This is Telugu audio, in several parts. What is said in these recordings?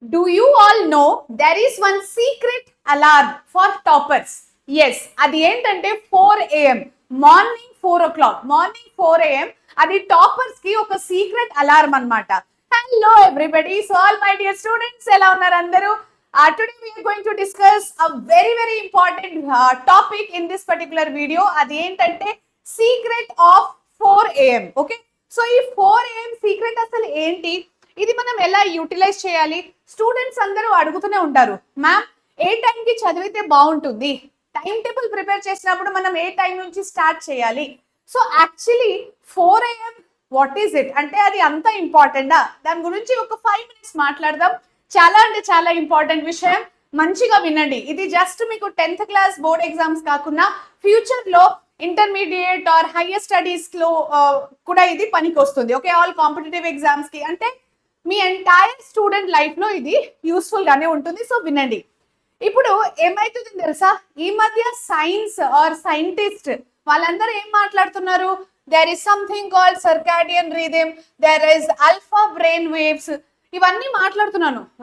Do you all know there is one secret alarm for toppers? Yes, అది ఏంటంటే 4 AM morning 4 o'clock morning 4 AM అది టాపర్స్ కి ఒక సీక్రెట్ అలారం అన్నమాట. Hello everybody, so all my dear students, ఎలా ఉన్నారు అందరూ? Today we are going to discuss a very important topic in this particular video. అది ఏంటంటే secret of 4 AM. Okay, so ఈ 4 AM సీక్రెట్ అసలు ఏంటి, ఇది మనం ఎలా యూటిలైజ్ చేయాలి? స్టూడెంట్స్ అందరూ అడుగుతూనే ఉంటారు, మ్యామ్ ఏ టైంకి చదివితే బాగుంటుంది, టైం టేబుల్ ప్రిపేర్ చేసినప్పుడు మనం ఏ టైం నుంచి స్టార్ట్ చేయాలి? So actually 4 AM what is it అంటే అది అంత ఇంపార్టెంటా? దాని గురించి ఒక 5 minutes మాట్లాడదాం. చాలా అంటే చాలా ఇంపార్టెంట్ విషయం, మంచిగా వినండి. ఇది జస్ట్ మీకు 10th క్లాస్ బోర్డ్ ఎగ్జామ్స్ కాకుండా ఫ్యూచర్ లో ఇంటర్మీడియట్ ఆర్ హైయర్ స్టడీస్ లో కూడా ఇది పనికి వస్తుంది. ఓకే, ఆల్ కాంపిటేటివ్ ఎగ్జామ్స్ కి, అంటే మీ ఎంటైర్ స్టూడెంట్ లైఫ్ లో ఇది యూస్ఫుల్ గానే ఉంటుంది. సో వినండి. ఇప్పుడు ఏమైతుంది తెలుసా, ఈ మధ్య సైన్స్ ఆర్ సైంటిస్ట్ వాళ్ళందరూ ఏం మాట్లాడుతున్నారు, there is something called circadian rhythm, there is alpha brain waves, ఇవన్నీ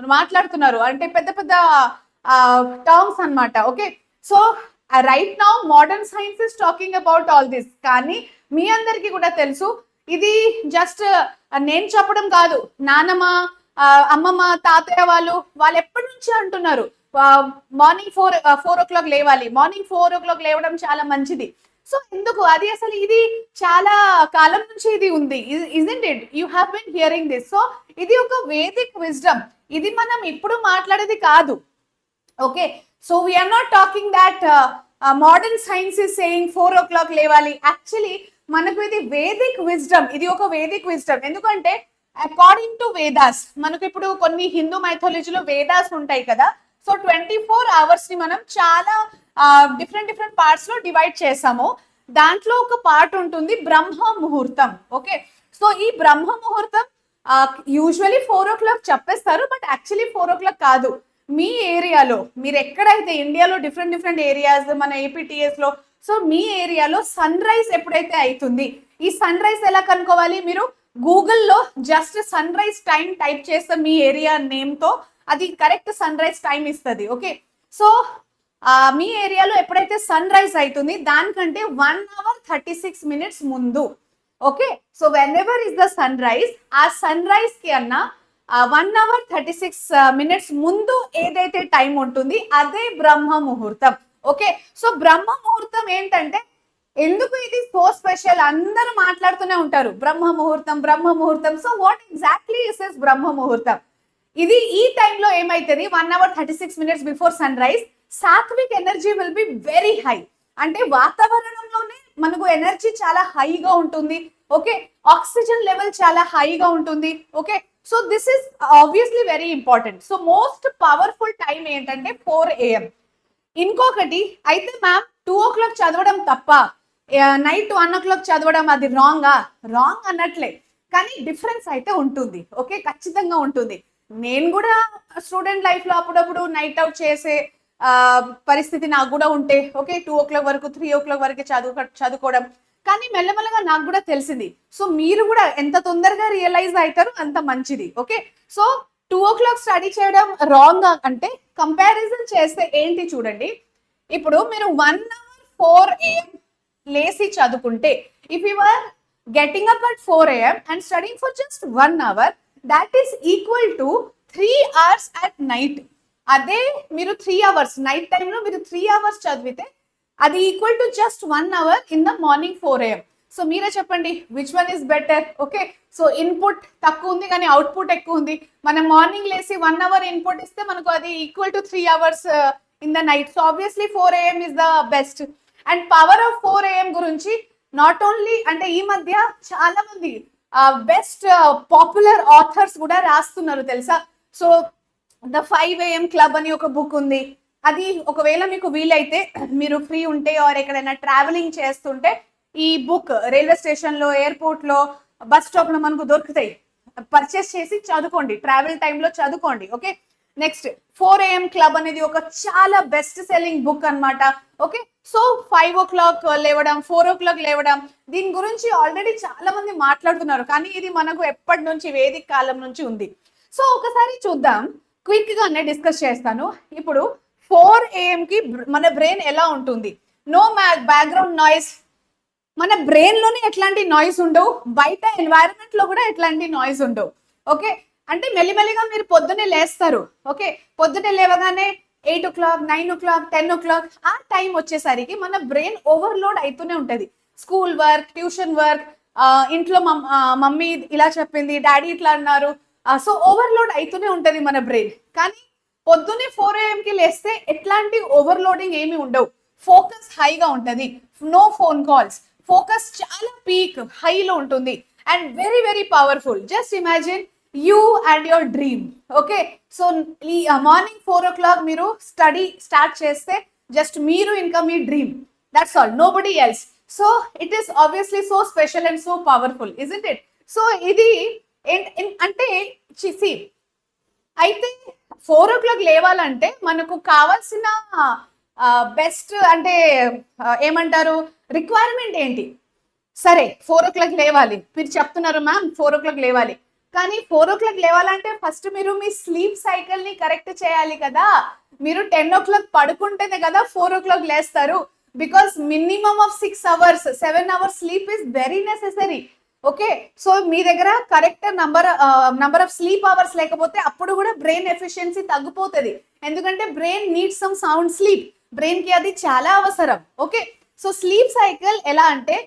మాట్లాడుతున్నారు అంటే పెద్ద పెద్ద టర్మ్స్ అన్నమాట. Okay, so right now modern science is talking about all this. కానీ మీ అందరికీ కూడా తెలుసు, ఇది జస్ట్ నేను చెప్పడం కాదు, నానమ్మ, అమ్మమ్మ, తాతయ్య వాళ్ళు ఎప్పటి నుంచి అంటున్నారు మార్నింగ్ 4 o'clock లేవాలి, మార్నింగ్ 4 o'clock లేవడం చాలా మంచిది. సో ఎందుకు అది అసలు ఇది చాలా కాలం నుంచి ఇది ఉంది, isn't it? You have been hearing this. So ఇది ఒక వేదిక్ విజ్డమ్, ఇది మనం ఇప్పుడు మాట్లాడేది కాదు. Okay, so we're not talking that modern science is saying 4 o'clock లేవాలి. యాక్చువల్లీ మనకు ఇది వేదిక్ విజ్డమ్, ఇది ఒక వేదిక్ విజ్డమ్. ఎందుకంటే అకార్డింగ్ టు వేదాస్, మనకు ఇప్పుడు కొన్ని హిందూ మైథాలజీలో వేదాస్ ఉంటాయి కదా, సో 24 hours ని మనం చాలా డిఫరెంట్ పార్ట్స్ లో డివైడ్ చేసాము. దాంట్లో ఒక పార్ట్ ఉంటుంది బ్రహ్మ ముహూర్తం. ఓకే, సో ఈ బ్రహ్మ ముహూర్తం యూజువల్లీ 4 o'clock చెప్పేస్తారు, బట్ యాక్చువల్లీ 4 o'clock కాదు. మీ ఏరియాలో, మీరు ఎక్కడైతే ఇండియాలో డిఫరెంట్ ఏరియాస్, మన ఏపీటీఎస్ లో, సో మీ ఏరియాలో సన్ రైజ్ ఎప్పుడైతే అవుతుంది, ఈ సన్ రైజ్ ఎలా కనుక్కోవాలి? మీరు గూగుల్లో just sunrise time type చేస్తే మీ ఏరియా నేమ్ తో అది కరెక్ట్ సన్ రైజ్ టైం ఇస్తుంది. ఓకే, సో మీ ఏరియాలో ఎప్పుడైతే సన్ రైజ్ అవుతుంది దానికంటే 1 hour 36 minutes ముందు. Okay, so whenever is the sunrise, ఆ సన్ రైజ్ కి అన్న 1 hour 36 minutes ముందు ఏదైతే టైం ఉంటుంది అదే బ్రహ్మ ముహూర్తం. ఓకే, సో బ్రహ్మ ముహూర్తం ఏంటంటే, ఎందుకు ఇది సో స్పెషల్? అందరూ మాట్లాడుతూనే ఉంటారు Brahma muhurtham. So what exactly is Brahma muhurtham? ఇది ఈ టైంలో ఏమైతుంది, 1 hour 36 minutes before sunrise, sattvic energy will be very high. అంటే వాతావరణంలోనే మనకు ఎనర్జీ చాలా హైగా ఉంటుంది. ఓకే, ఆక్సిజన్ లెవెల్ చాలా హైగా ఉంటుంది. Okay, so this is obviously very important. So most powerful time ఏంటంటే 4 AM. ఇంకొకటి అయితే, మ్యామ్ 2 o'clock చదవడం తప్ప, నైట్ 1 o'clock చదవడం అది రాంగ్ అన్నట్లే, కానీ డిఫరెన్స్ అయితే ఉంటుంది. ఓకే, ఖచ్చితంగా ఉంటుంది. నేను కూడా స్టూడెంట్ లైఫ్ లో అప్పుడప్పుడు నైట్ అవుట్ చేసే పరిస్థితి నాకు కూడా ఉంటే, ఓకే 2 o'clock వరకు 3 o'clock వరకు చదువుకోవడం, కానీ మెల్లమెల్లగా నాకు కూడా తెలిసింది. సో మీరు కూడా ఎంత తొందరగా రియలైజ్ అవుతారు అంత మంచిది. ఓకే, సో 2 o'clock స్టడీ చేయడం రాంగ్ అంటే కంపారిజన్ చేస్తే ఏంటి చూడండి. ఇప్పుడు మీరు 1 hour 4 AM లేసి చదువుకుంటే, if you are getting up at 4 AM and studying for just 1 hour, that is equal to 3 hours at night. అదే మీరు 3 hours నైట్ టైంలో మీరు 3 hours చదివితే అది equal to just 1 hour in the morning 4 AM. So మీరే చెప్పండి, which one is better? Okay, so input తక్కువ ఉంది కానీ అవుట్పుట్ ఎక్కువ ఉంది. మనం మార్నింగ్ లేసి 1 hour ఇన్పుట్ ఇస్తే మనకు అది equal to 3 hours in the night. So obviously 4 AM is the best. And power of 4 AM గురించి నాట్ ఓన్లీ అంటే ఈ మధ్య చాలా మంది బెస్ట్ పాపులర్ ఆథర్స్ కూడా రాస్తున్నారు తెలుసా. సో ద 5 AM క్లబ్ అని ఒక బుక్ ఉంది. అది ఒకవేళ మీకు వీలైతే, మీరు ఫ్రీ ఉంటే ఆర్ ఎక్కడైనా ట్రావెలింగ్ చేస్తుంటే, ఈ బుక్ రైల్వే స్టేషన్ లో, ఎయిర్పోర్ట్ లో, బస్ స్టాప్ లో మనకు దొరుకుతాయి. పర్చేస్ చేసి చదువుకోండి, ట్రావెల్ టైంలో చదువుకోండి. ఓకే, నెక్స్ట్ 4 AM క్లబ్ అనేది ఒక చాలా బెస్ట్ సెల్లింగ్ బుక్ అన్నమాట. ఓకే, సో 5 o'clock లేవడం, 4 o'clock లేవడం, దీని గురించి ఆల్రెడీ చాలా మంది మాట్లాడుతున్నారు, కానీ ఇది మనకు ఎప్పటి నుంచి వేదిక కాలం నుంచి ఉంది. సో ఒకసారి చూద్దాం, క్విక్ గానే డిస్కస్ చేస్తాను. ఇప్పుడు 4 AM కి మన బ్రెయిన్ ఎలా ఉంటుంది? No background noise. మన బ్రెయిన్ లోనే ఎట్లాంటి నాయిస్ ఉండవు, బయట ఎన్వైరన్మెంట్ లో కూడా ఎట్లాంటి నాయిస్ ఉండవు. ఓకే, అంటే మెల్లిమెల్లిగా మీరు పొద్దున్నే లేస్తారు. ఓకే, పొద్దున్నే లేవగానే 8 o'clock, 9 o'clock, 10 o'clock ఆ టైం వచ్చేసరికి మన బ్రెయిన్ ఓవర్లోడ్ అవుతూనే ఉంటది. స్కూల్ వర్క్, ట్యూషన్ వర్క్, ఇంట్లో మమ్మీ ఇలా చెప్పింది, డాడీ ఇట్లా అన్నారు, సో ఓవర్లోడ్ అవుతూనే ఉంటది మన బ్రెయిన్. కానీ పొద్దున్నే 4 AM కి లేస్తే ఎట్లాంటి ఓవర్లోడింగ్ ఏమి ఉండవు. ఫోకస్ హైగా ఉంటది, నో ఫోన్ కాల్స్, ఫోకస్ చాలా పీక్ హైలో ఉంటుంది and very very powerful. Just imagine you and your dream. Okay, so ఈ మార్నింగ్ 4 o'clock మీరు స్టడీ స్టార్ట్ చేస్తే జస్ట్ మీరు ఇంకా మీ dream, that's all, nobody else. So it is obviously so special and so powerful, isn't it? So ఇది అంటే చిసి అయితే 4 o'clock లేవాలంటే మనకు కావాల్సిన బెస్ట్ అంటే ఏమంటారు రిక్వైర్మెంట్ ఏంటి? సరే 4 o'clock లేవాలి, మీరు చెప్తున్నారు మ్యామ్ 4 o'clock లేవాలి, కానీ 4 o'clock లేవాలంటే ఫస్ట్ మీరు మీ స్లీప్ సైకిల్ ని కరెక్ట్ చేయాలి కదా. మీరు 10 o'clock పడుకుంటేనే కదా 4 o'clock లేస్తారు. Because minimum of 6 hours, 7 hours sleep is very necessary. Okay, so మీ దగ్గర correct number of sleep hours లేకపోతే అప్పుడు కూడా బ్రెయిన్ ఎఫిషియన్సీ తగ్గిపోతుంది. ఎందుకంటే brain needs some sound sleep, brain కి అది చాలా అవసరం. ఓకే, సో స్లీప్ సైకిల్ ఎలా అంటే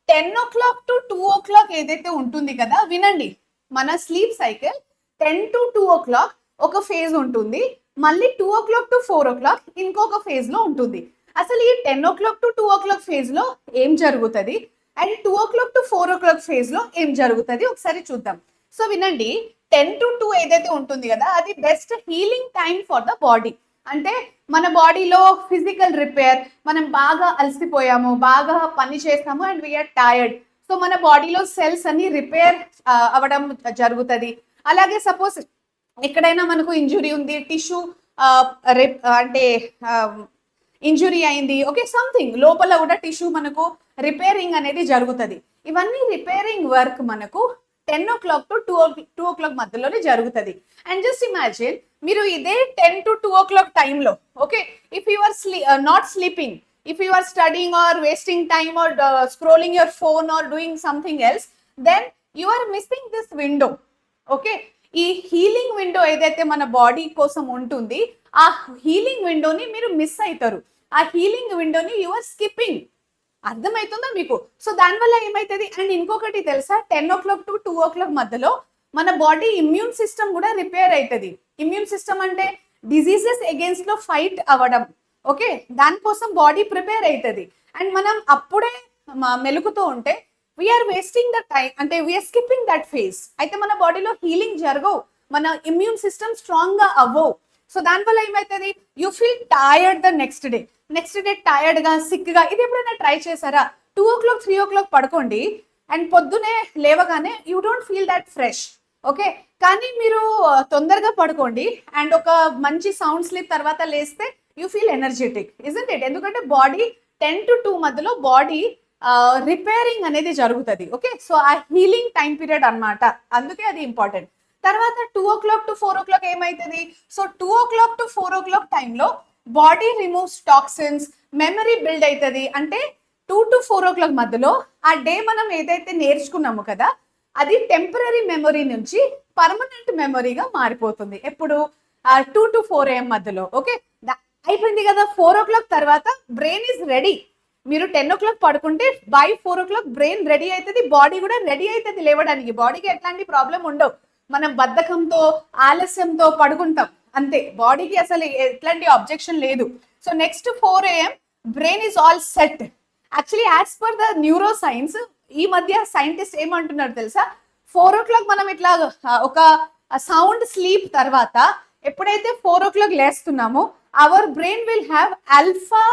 10 o'clock to 2 o'clock ఏదైతే ఉంటుంది కదా, వినండి, మన స్లీప్ సైకిల్ 10 to 2 o'clock ఒక ఫేజ్ ఉంటుంది, మళ్ళీ 2 o'clock to 4 o'clock ఇంకొక ఫేజ్ లో ఉంటుంది. అసలు ఈ 10 o'clock to 2 o'clock ఫేజ్ లో ఏం జరుగుతుంది and 2 o'clock to 4 o'clock phase లో ఏం జరుగుతుంది ఒకసారి చూద్దాం. సో వినండి, 10 to 2 ఏదైతే ఉంటుంది కదా, అది best healing time for the body. అంటే మన బాడీలో ఫిజికల్ రిపేర్, మనం బాగా అలసిపోయాము, బాగా పని చేస్తాము అండ్ వీఆర్ టైర్డ్, సో మన బాడీలో సెల్స్ అన్ని రిపేర్ అవ్వడం జరుగుతుంది. అలాగే సపోజ్ ఎక్కడైనా మనకు ఇంజురీ ఉంది, టిష్యూ అంటే ఇంజురీ అయింది, ఓకే, సంథింగ్ లోపల కూడా టిష్యూ మనకు రిపేరింగ్ అనేది జరుగుతుంది. ఇవన్నీ రిపేరింగ్ వర్క్ మనకు 10 o'clock to 2 o'clock మధ్యలోనే జరుగుతుంది. అండ్ జస్ట్ ఇమాజిన్ మీరు ఇదే 10 to 2 o'clock టైంలో, okay, if you are not sleeping, if you are studying or wasting time or scrolling your phone or doing something else, then you are missing this window. Okay, ఈ హీలింగ్ విండో ఏదైతే మన బాడీ కోసం ఉంటుంది, ఆ హీలింగ్ విండోని మీరు మిస్ అవుతారు, ఆ హీలింగ్ విండోని యు ఆర్ స్కిప్పింగ్. అర్థమవుతుందా మీకు? సో దానివల్ల ఏమవుతుంది? అండ్ ఇంకొకటి తెలుసా, 10 o'clock to 2 o'clock మధ్యలో మన బాడీ ఇమ్యూన్ సిస్టమ్ కూడా రిపేర్ అవుతుంది. ఇమ్యూన్ సిస్టమ్ అంటే డిజీజెస్ అగేన్స్ట్ లో ఫైట్ అవ్వడం. ఓకే, దానికోసం బాడీ ప్రిపేర్ అవుతుంది. అండ్ మనం అప్పుడే మెలుకుతూ ఉంటే వీఆర్ వేస్టింగ్ ద టైం, అంటే వీఆర్ స్కిప్పింగ్ దట్ ఫేజ్. అయితే మన బాడీలో హీలింగ్ జరగవు, మన ఇమ్యూన్ సిస్టమ్ స్ట్రాంగ్ గా అవ్వవు. సో దానివల్ల ఏమవుతుంది? You feel tired the next day tired గా, సిక్ గా. ఇది ఎప్పుడైనా ట్రై చేశారా? 2 o'clock 3 o'clock పడుకోండి అండ్ పొద్దునే లేవగానే you don't feel that fresh. Okay, కానీ మీరు తొందరగా పడుకోండి అండ్ ఒక మంచి సౌండ్ స్లీప్ తర్వాత లేస్తే you feel energetic, isn't it? ఎందుకంటే బాడీ 10 to 2 మధ్యలో బాడీ రిపేరింగ్ అనేది జరుగుతుంది. ఓకే, సో ఆ హీలింగ్ టైం పీరియడ్ అన్నమాట, అందుకే అది ఇంపార్టెంట్. తర్వాత 2 o'clock to 4 o'clock ఏమవుతుంది? సో 2 o'clock to 4 o'clock టైంలో body removes toxins, memory build అవుతుంది. అంటే 2 to 4 o'clock మధ్యలో ఆ డే మనం ఏదైతే నేర్చుకున్నాము కదా, అది టెంపరీ మెమరీ నుంచి పర్మనెంట్ మెమరీగా మారిపోతుంది. ఎప్పుడు? 2 to 4 AM మధ్యలో. ఓకే, అయిపోయింది కదా. 4 o'clock తర్వాత బ్రెయిన్ ఈజ్ రెడీ. మీరు 10 o'clock పడుకుంటే బై 4 o'clock బ్రెయిన్ రెడీ అవుతుంది, బాడీ కూడా రెడీ అవుతుంది లేవడానికి. బాడీకి ఎట్లాంటి ప్రాబ్లం ఉండవు, మనం బద్ధకంతో ఆలస్యంతో పడుకుంటాం అంతే, బాడీకి అసలు ఎట్లాంటి అబ్జెక్షన్ లేదు. So next 4 AM brain is all set. Actually as per the neuro science, ఈ మధ్య సైంటిస్ట్ ఏమంటున్నారు తెలుసా, 4 o'clock మనం ఇట్లా ఒక సౌండ్ స్లీప్ తర్వాత ఎప్పుడైతే 4 o'clock లేస్తున్నామో our brain will have alpha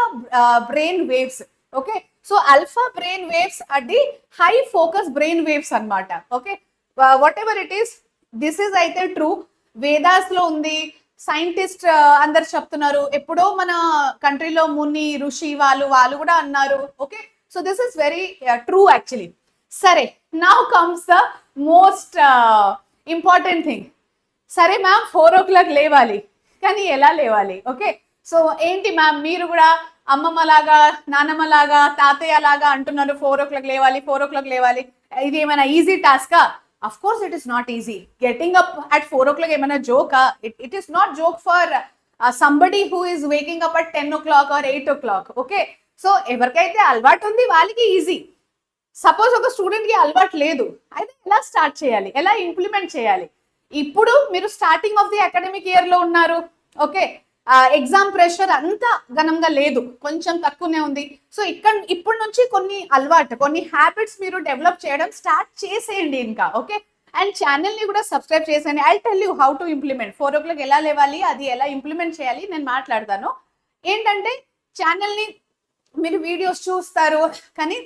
brain waves. Okay, so alpha brain waves అది హై ఫోకస్ బ్రెయిన్ వేవ్స్ అన్నమాట. Okay, whatever it is, this is అయితే ట్రూ, వేదాస్ లో ఉంది, సైంటిస్ట్ అందరు చెప్తున్నారు, ఎప్పుడో మన కంట్రీలో ముని ఋషి వాళ్ళు కూడా అన్నారు. Okay, so this is very true actually. సరే, now comes the most important thing, సరే మ్యామ్ 4 o'clock లేవాలి, కానీ ఎలా లేవాలి? ఓకే, సో ఏంటి మ్యామ్ మీరు కూడా అమ్మమ్మ లాగా, నానమ్మ లాగా, తాతయ్య లాగా అంటున్నారు 4 o'clock లేవాలి, 4 o'clock లేవాలి. ఇది ఏమైనా ఈజీ టాస్కా? Of course it is not easy. Getting up at 4 o'clock ఏమైనా జోకా? It is not joke for somebody who is waking up at 10 o'clock or 8 o'clock. Okay, so ఎవరికైతే అలవాటు ఉంది వాళ్ళకి ఈజీ. సపోజ్ ఒక స్టూడెంట్ కి అలవాటు లేదు, అయితే ఎలా స్టార్ట్ చేయాలి, ఎలా ఇంప్లిమెంట్ చేయాలి? ఇప్పుడు మీరు starting of the academic year లో ఉన్నారు. ఓకే, ఎగ్జామ్ ప్రెషర్ అంత ఘనంగా లేదు, కొంచెం తక్కువనే ఉంది. సో ఇప్పటి నుంచి కొన్ని అలవాటు, కొన్ని హ్యాబిట్స్ మీరు డెవలప్ చేయడం స్టార్ట్ చేసేయండి ఇంకా. ఓకే, అండ్ ఛానల్ ని కూడా సబ్స్క్రైబ్ చేసేయండి. I tell you how to implement. 4 o'clock ఎలా లేవాలి, అది ఎలా ఇంప్లిమెంట్ చేయాలి నేను మాట్లాడతాను. ఏంటంటే ఛానల్ ని మీరు వీడియోస్ చూస్తారు కానీ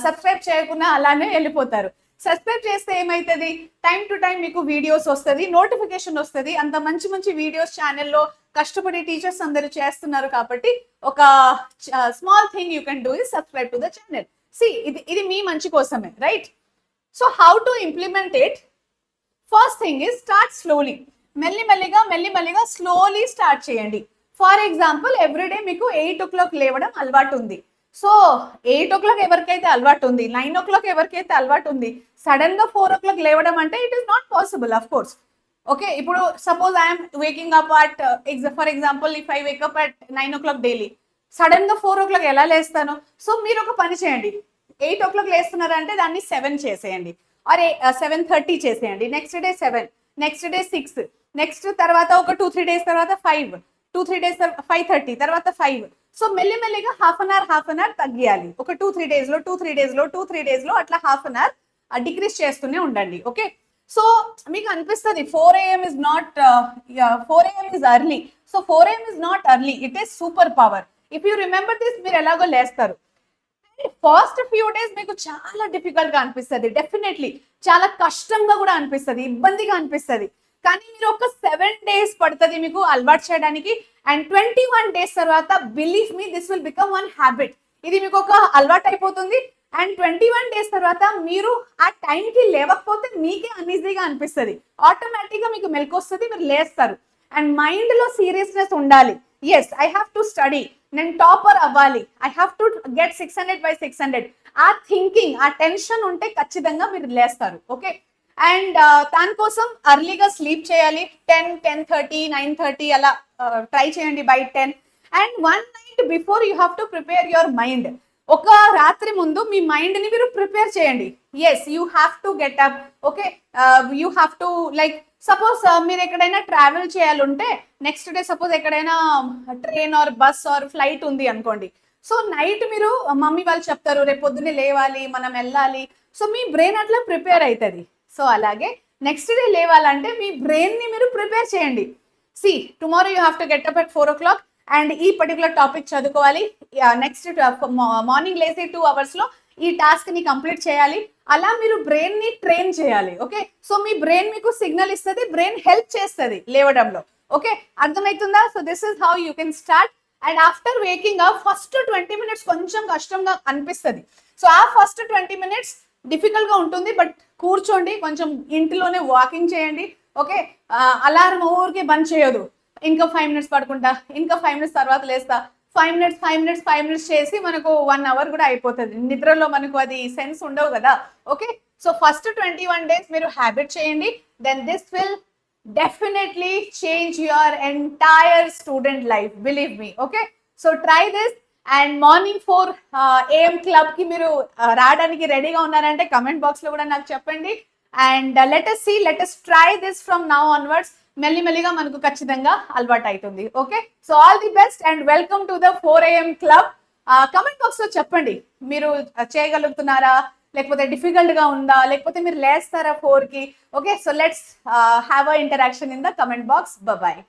సబ్స్క్రైబ్ చేయకుండా అలానే వెళ్ళిపోతారు. సబ్స్క్రైబ్ చేస్తే ఏమవుతుంది, టైం టు టైం మీకు వీడియోస్ వస్తుంది, నోటిఫికేషన్ వస్తుంది. అంత మంచి మంచి వీడియోస్ ఛానల్లో కష్టపడి టీచర్స్ అందరూ చేస్తున్నారు కాబట్టి ఒక small thing you can do is subscribe to the channel. See ఇది మీ మంచి కోసమే, right? So how to implement it? First thing is start slowly. మెల్లిమెల్లిగా స్లోలీ స్టార్ట్ చేయండి. ఫర్ ఎగ్జాంపుల్ ఎవ్రీడే మీకు 8 o'clock లేవడం అలవాటు ఉంది. సో 8 o'clock ఎవరికైతే అలవాటు ఉంది, 9 o'clock ఎవరికైతే అలవాటు ఉంది, సడన్ గా 4 o'clock లేవడం అంటే it is not possible of course. Okay, ఇప్పుడు suppose I'm waking up at for example if I wake up at 9 o'clock daily, sudden గా 4 o'clock ఎలా లేస్తాను? సో మీరు ఒక పని చేయండి, 8 o'clock లేస్తున్నారంటే దాన్ని 7 చేసేయండి, అరే 7:30 చేసేయండి. Next day 7, next day 6, next తర్వాత ఒక 2-3 days తర్వాత 5, 2-3 days 5:30, తర్వాత 5. సో మెల్లిమెల్లిగా హాఫ్ అన్ అవర్ తగ్గియాలి. ఒక 2-3 days లో అట్లా హాఫ్ అన్ అవర్ డిక్రీస్ చేస్తూనే ఉండండి. ఓకే, సో మీకు అనిపిస్తుంది 4 AM is not 4 AM is early. So 4 AM is not early, it is super power. If you remember this, మీరు ఎలాగో లేస్తారు. ఫస్ట్ ఫ్యూ డేస్ మీకు చాలా డిఫికల్ట్ గా అనిపిస్తుంది, డెఫినెట్లీ చాలా కష్టంగా కూడా అనిపిస్తుంది, ఇబ్బందిగా అనిపిస్తుంది. కానీ మీరు ఒక 7 days పడుతుంది మీకు అలవాటు చేయడానికి. అండ్ 21 days తర్వాత believe me this will become one habit. ఇది మీకు ఒక అలవాటు అయిపోతుంది. అండ్ 21 days తర్వాత మీరు ఆ టైంకి లేవకపోతే మీకే అన్ఈజీగా అనిపిస్తుంది, ఆటోమేటిక్ గా మీకు మెలకు వస్తుంది, మీరు లేస్తారు. అండ్ మైండ్ లో సీరియస్నెస్ ఉండాలి. Yes, I have to study, నేను టాపర్ అవ్వాలి, ఐ హ్యావ్ టు గెట్ 600/600. ఆ థింకింగ్, ఆ టెన్షన్ ఉంటే ఖచ్చితంగా మీరు లేస్తారు. ఓకే, అండ్ దానికోసం అర్లీగా స్లీప్ చేయాలి. 10, 10:30, 9:30 అలా ట్రై చేయండి by 10. And 1 night before you have to prepare your mind. ఒక రాత్రి ముందు మీ మైండ్ ని మీరు ప్రిపేర్ చేయండి. Yes, you have to get up. Okay, you have to like suppose మీరు ఎక్కడైనా ట్రావెల్ చేయాలంటే నెక్స్ట్ డే సపోజ్ ఎక్కడైనా train or bus or flight ఉంది అనుకోండి. సో నైట్ మీరు మమ్మీ వాళ్ళు చెప్తారు రేపు పొద్దున్నే లేవాలి, మనం వెళ్ళాలి. సో మీ బ్రెయిన్ అట్లా ప్రిపేర్ అవుతుంది. సో అలాగే నెక్స్ట్ డే లేవాలంటే మీ బ్రెయిన్ ని మీరు ప్రిపేర్ చేయండి. See tomorrow you have to get up at 4 o'clock and ఈ పర్టికులర్ టాపిక్ చదువుకోవాలి. నెక్స్ట్ మార్నింగ్ లేసి 2 hours లో ఈ టాస్క్ ని కంప్లీట్ చేయాలి. అలా మీరు బ్రెయిన్ ని ట్రైన్ చేయాలి. ఓకే, సో మీ బ్రెయిన్ మీకు సిగ్నల్ ఇస్తుంది, బ్రెయిన్ హెల్ప్ చేస్తుంది లేవడంలో. ఓకే, అర్థమవుతుందా? So this is how you can start. And after waking up first 20 minutes కొంచెం కష్టంగా అనిపిస్తుంది. సో ఆ ఫస్ట్ 20 minutes డిఫికల్ట్ గా ఉంటుంది, బట్ కూర్చోండి, కొంచెం ఇంటిలోనే వాకింగ్ చేయండి. ఓకే, అలారం ఊరికే బంద్ చేయదు, ఇంకా 5 minutes పడుకుంటా, ఇంకా 5 minutes తర్వాత లేస్తా, 5 minutes చేసి మనకు 1 hour కూడా అయిపోతుంది. నిద్రలో మనకు అది సెన్స్ ఉండవు కదా. ఓకే, సో ఫస్ట్ 21 days మీరు హ్యాబిట్ చేయండి. Then this will definitely change your entire student life, believe me. Okay, so try this. And morning 4 AM club కి మీరు రావడానికి రెడీగా ఉన్నారంటే కమెంట్ బాక్స్ లో కూడా నాకు చెప్పండి. And let us try this from now onwards. మెల్లిమెల్లిగా మనకు ఖచ్చితంగా అలవాటు అవుతుంది. Okay, so all the best and welcome to the 4 AM club. Comment box లో చెప్పండి మీరు చేయగలుగుతున్నారా, లేకపోతే డిఫికల్ట్ గా ఉందా, లేకపోతే మీరు లేస్తారా 4 కి. Okay, so let's have a interaction in the comment box. Bye.